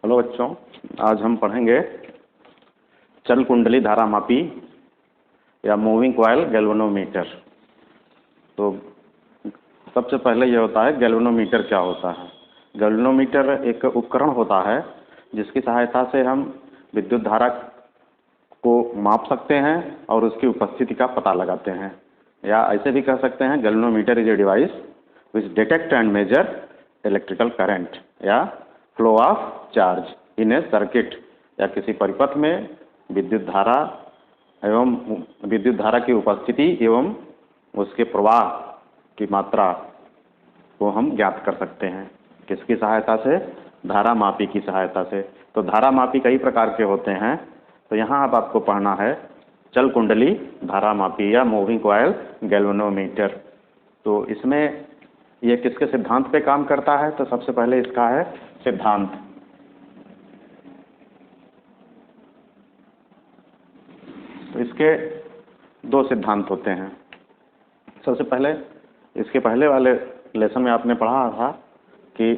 Hello बच्चों, आज हम पढ़ेंगे चल कुंडली धारामापी या मूविंग कॉइल गैल्वेनोमीटर। तो सबसे पहले ये होता है गैल्वेनोमीटर क्या होता है। गैल्वेनोमीटर एक उपकरण होता है जिसकी सहायता से हम विद्युत धारा को माप सकते हैं और उसकी उपस्थिति का पता लगाते हैं, या ऐसे भी कह सकते हैं galvanometer is a device which detect and measure electrical current या flow of charge in a circuit, या किसी परिपथ में विद्युत धारा एवं विद्युत धारा की उपस्थिति एवं उसके प्रवाह की मात्रा को हम ज्ञात कर सकते हैं। किसकी सहायता से? धारा मापी की सहायता से। तो धारा मापी कई प्रकार के होते हैं। तो यहाँ अब आपको पढ़ना है चल कुंडली धारा मापी या मूविंग कॉइल गैल्वेनोमीटर। तो इसमें ये किसके सिद्धांत पे काम करता है? तो सबसे पहले इसका है सिद्धांत। तो इसके दो सिद्धांत होते हैं। सबसे पहले इसके पहले वाले लेसन में आपने पढ़ा था कि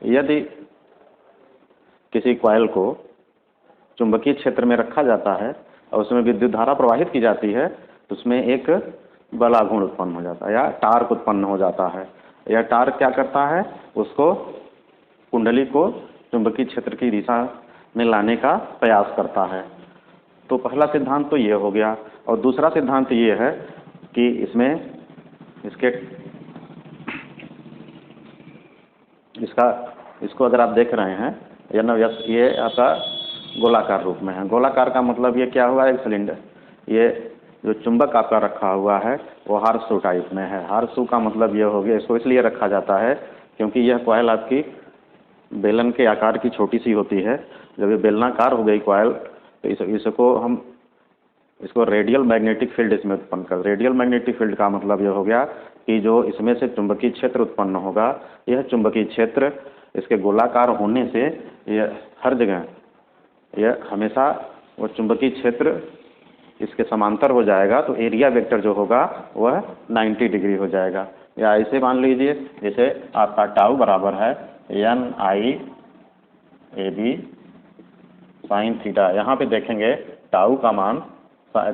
यदि किसी कॉइल को चुंबकीय क्षेत्र में रखा जाता है और उसमें विद्युत धारा प्रवाहित की जाती है तो उसमें एक बलाघूर्ण उत्पन्न हो जाता है या टार्क उत्पन्न हो जाता है। यह टार्क क्या करता है? उसको कुंडली को चुंबकीय क्षेत्र की दिशा में लाने का प्रयास करता है। तो पहला सिद्धांत तो ये हो गया। और दूसरा सिद्धांत ये है कि इसको अगर आप देख रहे हैं या ना, ये आपका गोलाकार रूप में है। गोलाकार का मतलब ये क्या हुआ? एक सिलेंडर, ये जो चुंबक आपका रखा हुआ है वो हार्सू टाइप में है। हार्सू का मतलब ये हो गया, इसको इसलिए रखा जाता है क्योंकि यह कॉइल आपकी बेलन के आकार की छोटी सी होती है। जब ये बेलनाकार हो गई कॉइल तो इसको रेडियल मैग्नेटिक फील्ड इसमें उत्पन्न कर। रेडियल मैग्नेटिक फील्ड का मतलब यह हो गया कि जो इसमें से चुंबकीय क्षेत्र उत्पन्न होगा, यह चुंबकीय क्षेत्र इसके गोलाकार होने से यह हर जगह यह हमेशा वो चुंबकीय क्षेत्र इसके समांतर हो जाएगा। तो एरिया वेक्टर जो होगा वह 90 डिग्री हो जाएगा। या ऐसे मान लीजिए जैसे आपका टाउ बराबर है NI/AB साइन थीटा। यहाँ पे देखेंगे टाउ का मान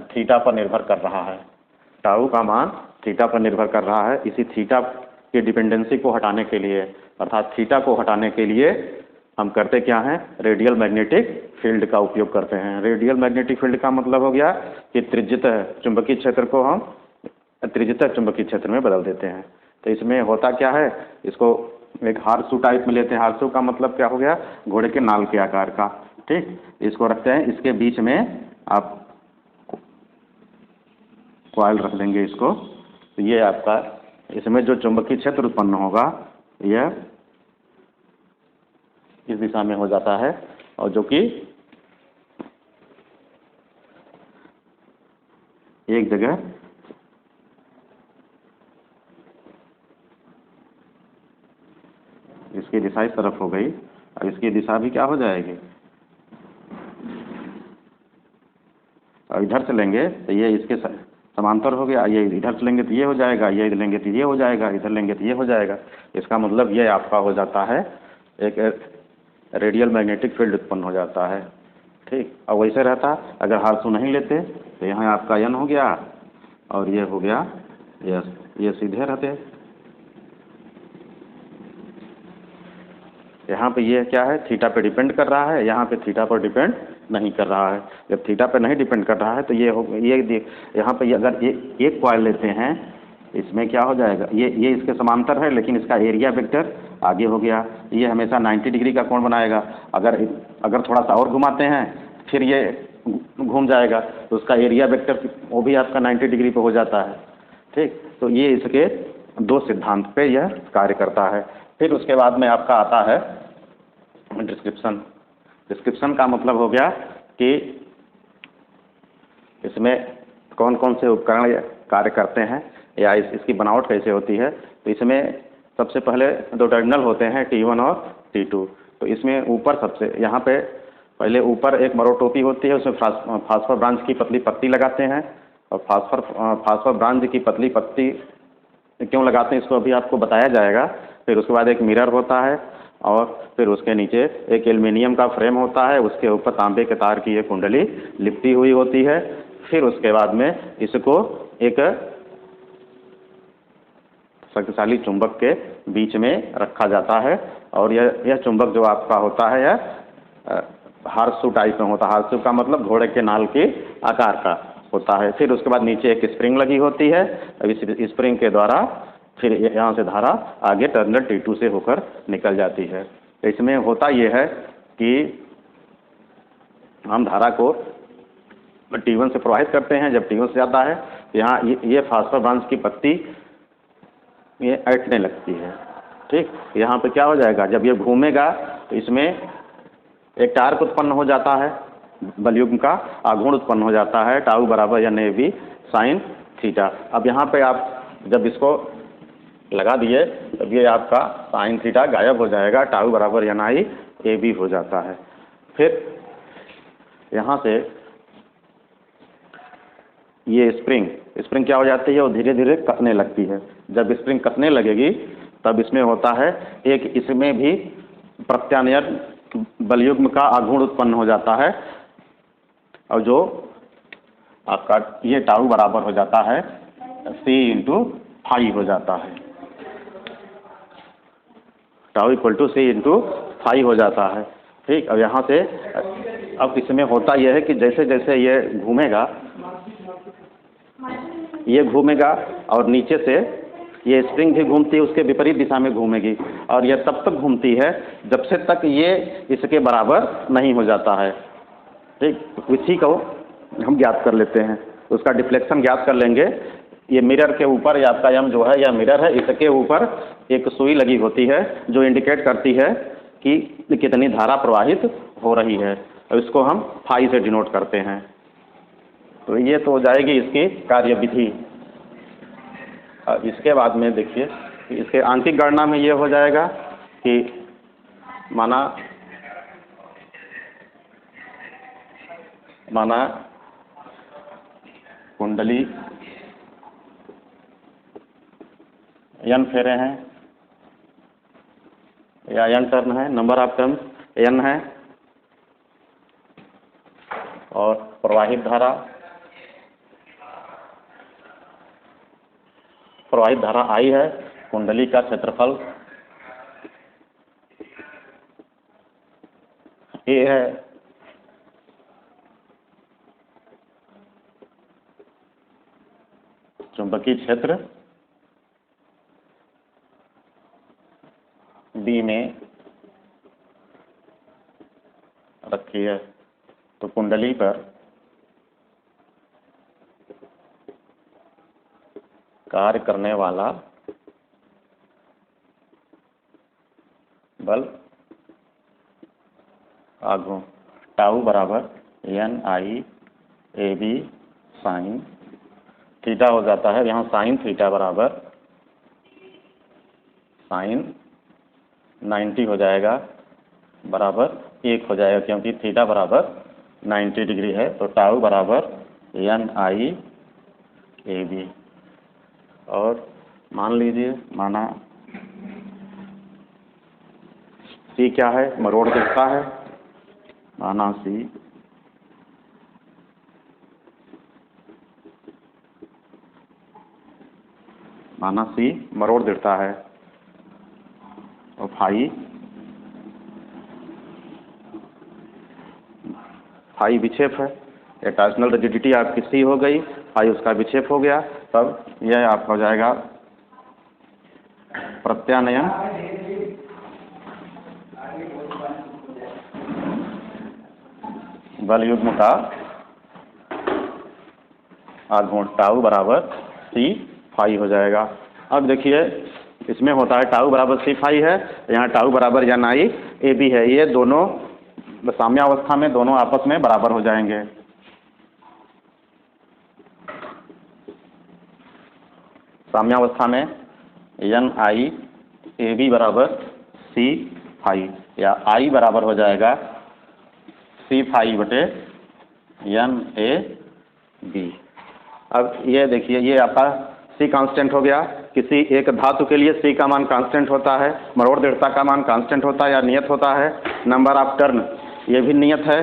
थीटा पर निर्भर कर रहा है। टाउ का मान थीटा पर निर्भर कर रहा है। इसी थीटा की डिपेंडेंसी को हटाने के लिए, अर्थात थीटा को हटाने के लिए हम करते क्या हैं? रेडियल मैग्नेटिक फील्ड का उपयोग करते हैं। रेडियल मैग्नेटिक फील्ड का मतलब हो गया कि त्रिज्यतः चुंबकीय क्षेत्र को हम त्रिज्यतः चुंबकीय क्षेत्र में बदल देते हैं। तो इसमें होता क्या है? इसको एक हार्सू टाइप में लेते हैं। हार्सू का मतलब क्या हो गया? घोड़े के नाल के आकार का। ठीक, इसको रखते हैं। इसके बीच में आप कॉइल रख देंगे इसको। तो ये आपका इसमें जो चुंबकीय क्षेत्र उत्पन्न होगा यह इस दिशा में हो जाता है, और जो कि एक जगह इसकी दिशा इस तरफ हो गई और इसकी दिशा भी क्या हो जाएगी? और इधर चलेंगे तो ये इसके समांतर हो गया। ये इधर चलेंगे तो ये हो जाएगा, ये इधर लेंगे तो ये हो जाएगा, इधर लेंगे तो ये हो जाएगा। इसका मतलब ये आपका हो जाता है एक रेडियल मैग्नेटिक फील्ड उत्पन्न हो जाता है। ठीक, और वैसे रहता अगर हार्सू नहीं लेते तो यहाँ आपका N हो गया और ये हो गया यस, ये सीधे रहते। यहाँ पे ये क्या है? थीटा पे डिपेंड कर रहा है, यहाँ पे थीटा पर डिपेंड नहीं कर रहा है। जब थीटा पे नहीं डिपेंड कर रहा है तो ये यहाँ पे अगर एक कॉइल लेते हैं इसमें क्या हो जाएगा? ये इसके समांतर है लेकिन इसका एरिया वेक्टर आगे हो गया। ये हमेशा 90 डिग्री का कोण बनाएगा। अगर थोड़ा सा और घुमाते हैं फिर ये घूम जाएगा तो उसका एरिया वेक्टर वो भी आपका 90 डिग्री पे हो जाता है। ठीक, तो ये इसके दो सिद्धांत पे यह कार्य करता है। फिर उसके बाद में आपका आता है डिस्क्रिप्शन। डिस्क्रिप्शन का मतलब हो गया कि इसमें कौन कौन से उपकरण कार्य करते हैं या इसकी बनावट कैसे होती है। तो इसमें सबसे पहले दो टर्मिनल होते हैं T1 और T2। तो इसमें ऊपर सबसे यहाँ पे पहले ऊपर एक मरोटोपी होती है, उसमें फास्फोर ब्रांच की पतली पत्ती लगाते हैं। और फास्फोर ब्रांच की पतली पत्ती क्यों लगाते हैं इसको अभी आपको बताया जाएगा। फिर उसके बाद एक मिरर होता है और फिर उसके नीचे एक एल्युमिनियम का फ्रेम होता है, उसके ऊपर तांबे के तार की ये कुंडली लिपटी हुई होती है। फिर उसके बाद में इसको एक शक्तिशाली चुंबक के बीच में रखा जाता है और यह चुंबक जो आपका होता है यह हार्सशू टाइप में होता है। हार्सशू का मतलब घोड़े के नाल के आकार का होता है। फिर उसके बाद नीचे एक स्प्रिंग लगी होती है। अब इस स्प्रिंग के द्वारा फिर यहाँ से धारा आगे टर्मिनल T2 से होकर निकल जाती है। इसमें होता यह है कि हम धारा को T1 से प्रवाहित करते हैं। जब T1 से जाता है यहाँ ये फास्फोर ब्रांच की पत्ती ये ऐंठने लगती है। ठीक, यहाँ पे क्या हो जाएगा, जब ये घूमेगा तो इसमें एक टार्क उत्पन्न हो जाता है, बलयुग्म का आघूर्ण उत्पन्न हो जाता है, टाउ बराबर NAB साइन थीटा। अब यहाँ पे आप जब इसको लगा दिए तब ये आपका साइन थीटा गायब हो जाएगा, टाउ बराबर NIAB हो जाता है। फिर यहाँ से ये स्प्रिंग क्या हो जाती है, वो धीरे धीरे कटने लगती है। जब स्प्रिंग कटने लगेगी तब इसमें होता है एक इसमें भी प्रत्यानयन बलयुग्म का आघूर्ण उत्पन्न हो जाता है और जो आपका ये टाउ बराबर हो जाता है C इंटू फाई हो जाता है। Tau equal to C into phi हो जाता है। ठीक, अब यहाँ से अब इसमें होता यह है कि जैसे जैसे ये घूमेगा और नीचे से ये स्प्रिंग भी घूमती है, उसके विपरीत दिशा में घूमेगी और यह तब तक घूमती है जब से तक ये इसके बराबर नहीं हो जाता है। ठीक, इसी को हम ज्ञात कर लेते हैं, उसका डिफ्लेक्शन ज्ञात कर लेंगे। ये मिरर के ऊपर या आपका यम जो है यह मिरर है, इसके ऊपर एक सुई लगी होती है जो इंडिकेट करती है कि कितनी धारा प्रवाहित हो रही है और इसको हम फाई से डिनोट करते हैं। तो ये तो हो जाएगी इसकी कार्यविधि। इसके बाद में देखिए इसके आंतरिक गणना में ये हो जाएगा कि माना कुंडली N फेरे हैं या N टर्न है, नंबर ऑफ टर्न N है और प्रवाहित धारा I है, कुंडली का क्षेत्रफल A है, चुंबकीय क्षेत्र B में रखी है। तो कुंडली पर कार्य करने वाला बल आघूर्ण टाउ बराबर NIAB साइन थीटा हो जाता है। यहाँ साइन थीटा बराबर साइन 90 हो जाएगा, बराबर 1 हो जाएगा क्योंकि थीटा बराबर 90 डिग्री है। तो टाउ बराबर NIAB और मान लीजिए माना C क्या है, मरोड़ दिखता है, माना C मरोड़ दिखता है और फाई विक्षेप है। टॉर्सनल रिजिडिटी आपकी C हो गई, फाई उसका विक्षेप हो गया, तब यह आपका हो जाएगा प्रत्यानयन बल युग्म का आघूर्ण टाउ बराबर C फाई हो जाएगा। अब देखिए इसमें होता है टाउ बराबर C फाई है, यहाँ टाउ बराबर NIAB है। ये दोनों साम्यावस्था में दोनों आपस में बराबर हो जाएंगे। साम्यावस्था में NIAB बराबर C फाई या I बराबर हो जाएगा C फाई बटे NAB। अब ये देखिए ये आपका C कांस्टेंट हो गया, किसी एक धातु के लिए C का मान कांस्टेंट होता है, मरोड़ दृढ़ता का मान कांस्टेंट होता है या नियत होता है, नंबर ऑफ टर्न ये भी नियत है,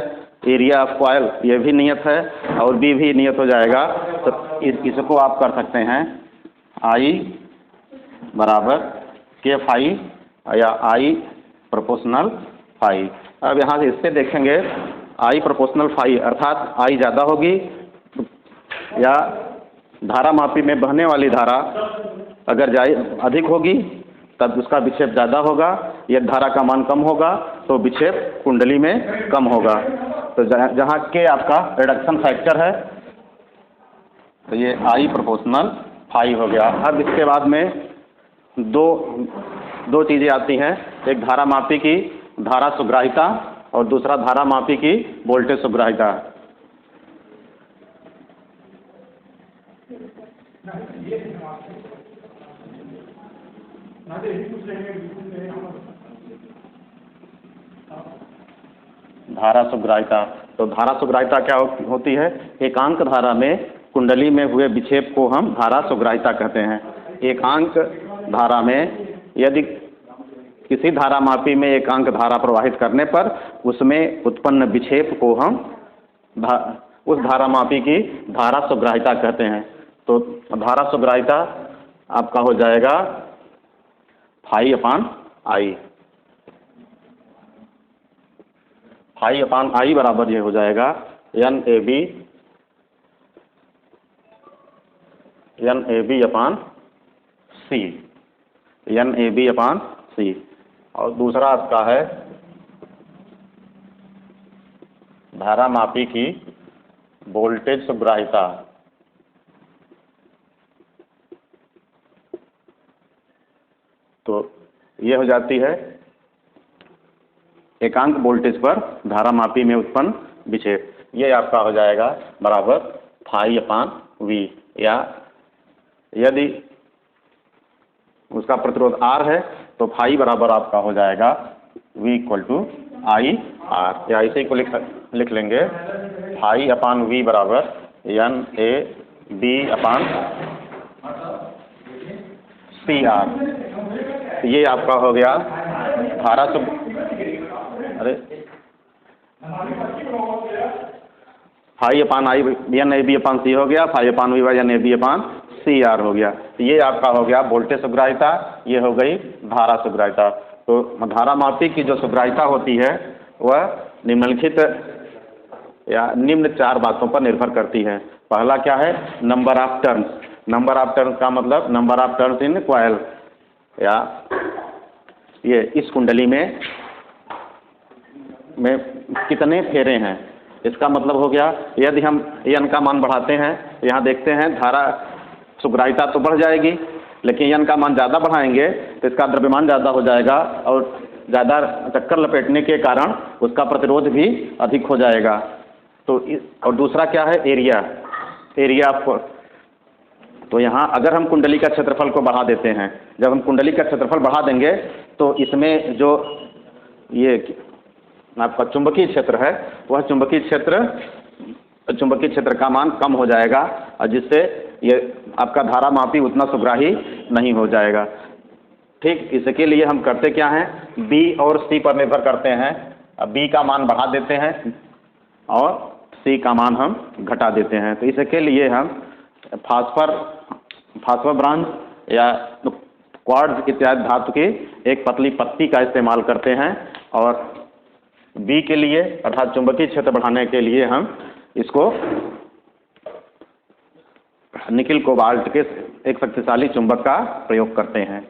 एरिया ऑफ कॉइल ये भी नियत है और B भी नियत हो जाएगा। तो इसको आप कर सकते हैं I बराबर K फाई या I प्रोपोर्शनल फाई। अब यहाँ से इससे देखेंगे I प्रोपोर्शनल फाई अर्थात I ज़्यादा होगी या धारा मापी में बहने वाली धारा अगर अधिक होगी तब उसका विक्षेप ज़्यादा होगा, यदि धारा का मान कम होगा तो विक्षेप कुंडली में कम होगा। तो जहाँ के आपका रिडक्शन फैक्टर है तो ये I प्रोपोर्शनल फाई हो गया। अब इसके बाद में दो चीज़ें आती हैं, एक धारा मापी की धारा सुग्राहिता और दूसरा धारा मापी की वोल्टेज सुग्राहिता। धारा सुग्राहिता, तो धारा सुग्राहिता क्या होती है? एकांक धारा में कुंडली में हुए विक्षेप को हम धारा सुग्राहिता कहते हैं। एकांक धारा में यदि किसी धारा मापी में एकांक धारा प्रवाहित करने पर उसमें उत्पन्न विक्षेप को हम उस धारा मापी की धारा सुग्राहिता कहते हैं। तो धारा सुग्राहिता आपका हो जाएगा फाई अपान आई। फाई अपान आई बराबर ये हो जाएगा N A B upon C, N A B upon C. और दूसरा आपका है धारा मापी की वोल्टेज सुग्राहिता। तो ये हो जाती है एकांक वोल्टेज पर धारा मापी में उत्पन्न विक्षेप। ये आपका हो जाएगा बराबर फाई अपान वी, या यदि उसका प्रतिरोध R है तो फाई बराबर आपका हो जाएगा V equal to I R, या इसे को लिख लेंगे फाई अपान V बराबर N A B upon C R. ये आपका हो गया धारा सब, अरे phi upon I N A B upon C हो गया, phi upon V by N A B upon C R हो गया। ये आपका हो गया वोल्टेज सुग्राहिता, ये हो गई धारा सुग्राहिता। तो धारा मापी की जो सुग्राहिता होती है वह निम्नलिखित या निम्न चार बातों पर निर्भर करती है। पहला क्या है? Number of turns. Number of turns का मतलब number of turns in coil, या ये इस कुंडली में कितने फेरे हैं, इसका मतलब हो गया यदि हम एन का मान बढ़ाते हैं, यहाँ देखते हैं धारा सुग्राहिता तो बढ़ जाएगी, लेकिन एन का मान ज़्यादा बढ़ाएंगे तो इसका द्रव्यमान ज़्यादा हो जाएगा और ज़्यादा चक्कर लपेटने के कारण उसका प्रतिरोध भी अधिक हो जाएगा। तो और दूसरा क्या है? Area of. तो यहाँ अगर हम कुंडली का क्षेत्रफल को बढ़ा देते हैं, जब हम कुंडली का क्षेत्रफल बढ़ा देंगे तो इसमें जो ये आपका चुंबकीय क्षेत्र है वह चुंबकीय क्षेत्र का मान कम हो जाएगा और जिससे ये आपका धारा मापी उतना सुग्राही नहीं हो जाएगा। ठीक, इसके लिए हम करते क्या हैं? B और C पर निर्भर करते हैं। अब B का मान बढ़ा देते हैं और C का मान हम घटा देते हैं। तो इसके लिए हम फास्फोर ब्रांज या क्वार्ट्ज इत्यादि धातु की एक पतली पत्ती का इस्तेमाल करते हैं और B के लिए अर्थात चुंबकीय क्षेत्र बढ़ाने के लिए हम इसको निकिल कोबाल्ट के एक शक्तिशाली चुंबक का प्रयोग करते हैं।